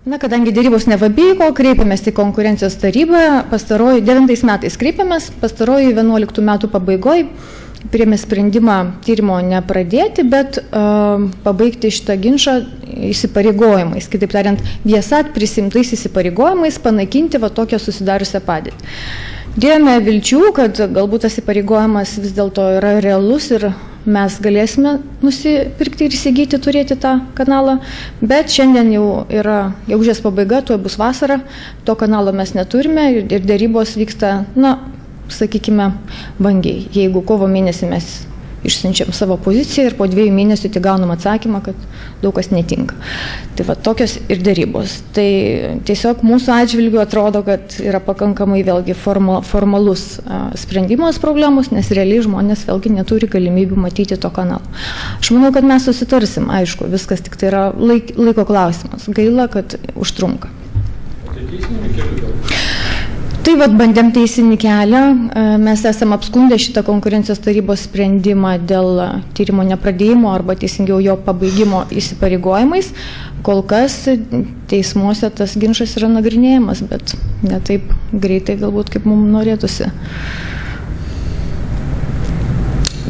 Na, kadangi dėrybos nepavyko, kreipėmės į konkurencijos tarybą, 9 metais kreipėmės, pastaroji 11 metų pabaigoje priėmė sprendimą tyrimo nepradėti, bet pabaigti šitą ginčą įsipareigojimais, kitaip tariant, Viasat prisimtais įsipareigojimais panaikinti va tokią susidariusią padėtį. Dėjome vilčių, kad galbūt tas įpareigojimas vis dėlto yra realus ir mes galėsime nusipirkti ir įsigyti, turėti tą kanalą, bet šiandien jau yra gegužės pabaiga, tuoj bus vasara, to kanalo mes neturime ir dėrybos vyksta, na, sakykime, vangiai. Jeigu kovo mėnesį mes išsiunčiam savo poziciją ir po 2 mėnesių tik gaunam atsakymą, kad daug kas netinka. Tai va, tokios ir dėrybos. Tai tiesiog mūsų atžvilgiu atrodo, kad yra pakankamai vėlgi formalus sprendimas problemos, nes realiai žmonės vėlgi neturi galimybių matyti to kanalo. Aš manau, kad mes susitarsim, aišku, viskas tik tai yra laiko klausimas. Gaila, kad užtrunka. Tai vat bandėm teisinį kelią, mes esam apskundę šitą konkurencijos tarybos sprendimą dėl tyrimo nepradėjimo arba teisingiau jo pabaigimo įsipareigojimais. Kol kas teismuose tas ginčas yra nagrinėjamas, bet ne taip greitai galbūt kaip mums norėtųsi.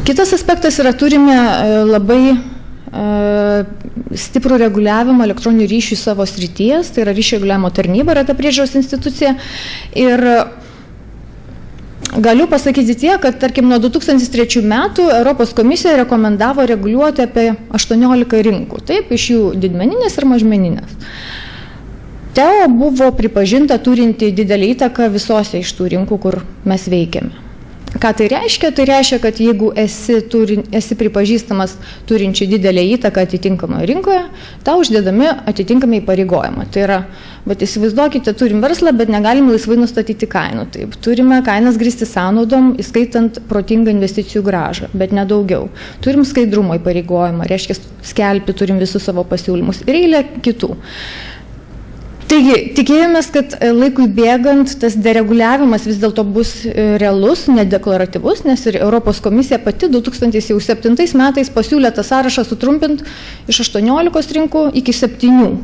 Kitas aspektas yra, turime labai stiprų reguliavimą elektroninių ryšių savo srities, tai yra ryšių reguliavimo tarnyba, yra ta priežiūros institucija. Ir galiu pasakyti tiek, kad tarkim nuo 2003 metų Europos komisija rekomendavo reguliuoti apie 18 rinkų, taip, iš jų didmeninės ir mažmeninės. TEO buvo pripažinta turinti didelį įtaką visose iš tų rinkų, kur mes veikiame. Ką tai reiškia? Tai reiškia, kad jeigu esi pripažįstamas turinčių didelę įtaką atitinkamoje rinkoje, tau uždedami atitinkami įpareigojimai. Tai yra, bet įsivaizduokite, turim verslą, bet negalim laisvai nustatyti kainų. Taip, turime kainas grįsti sąnaudom, įskaitant protingą investicijų grąžą, bet nedaugiau. Turim skaidrumo įpareigojimą, reiškia, skelbti turim visus savo pasiūlymus ir eilę kitų. Taigi, tikėjomės, kad laikui bėgant tas dereguliavimas vis dėlto bus realus, nedeklaratyvus, nes ir Europos komisija pati 2007 metais pasiūlė tą sąrašą sutrumpinti iš 18 rinkų iki 7.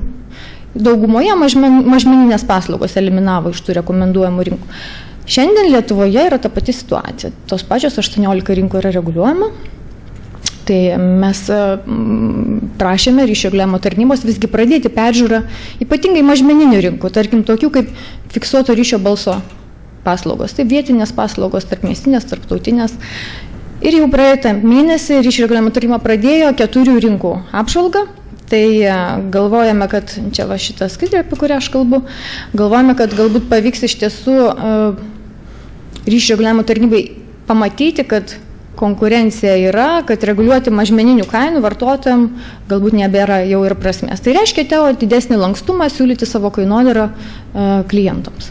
Daugumoje mažmeninės paslaugos eliminavo iš tų rekomenduojamų rinkų. Šiandien Lietuvoje yra ta pati situacija. Tos pačios 18 rinkų yra reguliuojama. Tai mes prašėme ryšių reguliavimo tarnybos visgi pradėti peržiūrą ypatingai mažmeninių rinkų, tarkim tokių kaip fiksuoto ryšio balso paslaugos, tai vietinės paslaugos, tarpmiestinės, tarptautinės. Ir jau praeitą mėnesį ryšių reguliavimo taryba pradėjo 4 rinkų apžvalgą. Tai galvojame, kad čia va šitą skaidrę, apie kurią aš kalbu, galvojame, kad galbūt pavyks iš tiesų ryšių reguliavimo tarnybai pamatyti, kad konkurencija yra, kad reguliuoti mažmeninių kainų vartotojam galbūt nebėra jau ir prasmės. Tai reiškia TEO didesnį lankstumą siūlyti savo kainodarą klientams.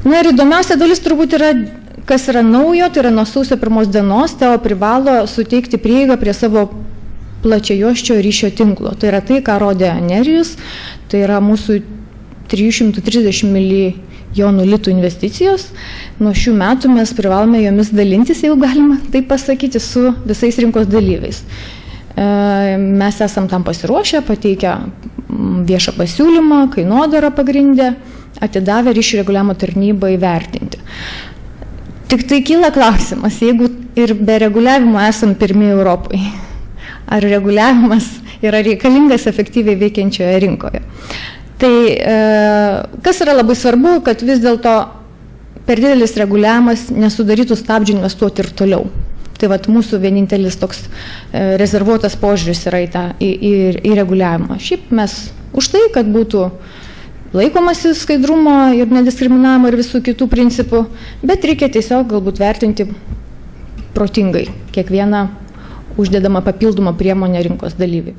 Na ir įdomiausia dalis turbūt yra, kas yra naujo, tai yra nuo sausio 1 dienos TEO privalo suteikti prieigą prie savo plačiajuosčio ryšio tinklo. Tai yra tai, ką rodė Nerijus, tai yra mūsų 330 milijonų litų investicijos. Nuo šių metų mes privalome jomis dalintis, jeigu galima taip pasakyti, su visais rinkos dalyviais. Mes esam tam pasiruošę, pateikę viešą pasiūlymą, kainodarą pagrindę, atidavę ryšių reguliavimo tarnybą įvertinti. Tik tai kyla klausimas, jeigu ir be reguliavimo esam pirmi Europai, ar reguliavimas yra reikalingas efektyviai veikiančioje rinkoje. Tai kas yra labai svarbu, kad vis dėlto per didelis reguliavimas nesudarytų stabdžių investuoti ir toliau. Tai vat mūsų vienintelis toks rezervuotas požiūris yra į reguliavimą. Šiaip mes už tai, kad būtų laikomasi skaidrumo ir nediskriminavimo ir visų kitų principų, bet reikia tiesiog galbūt vertinti protingai kiekvieną uždedamą papildomą priemonę rinkos dalyviui.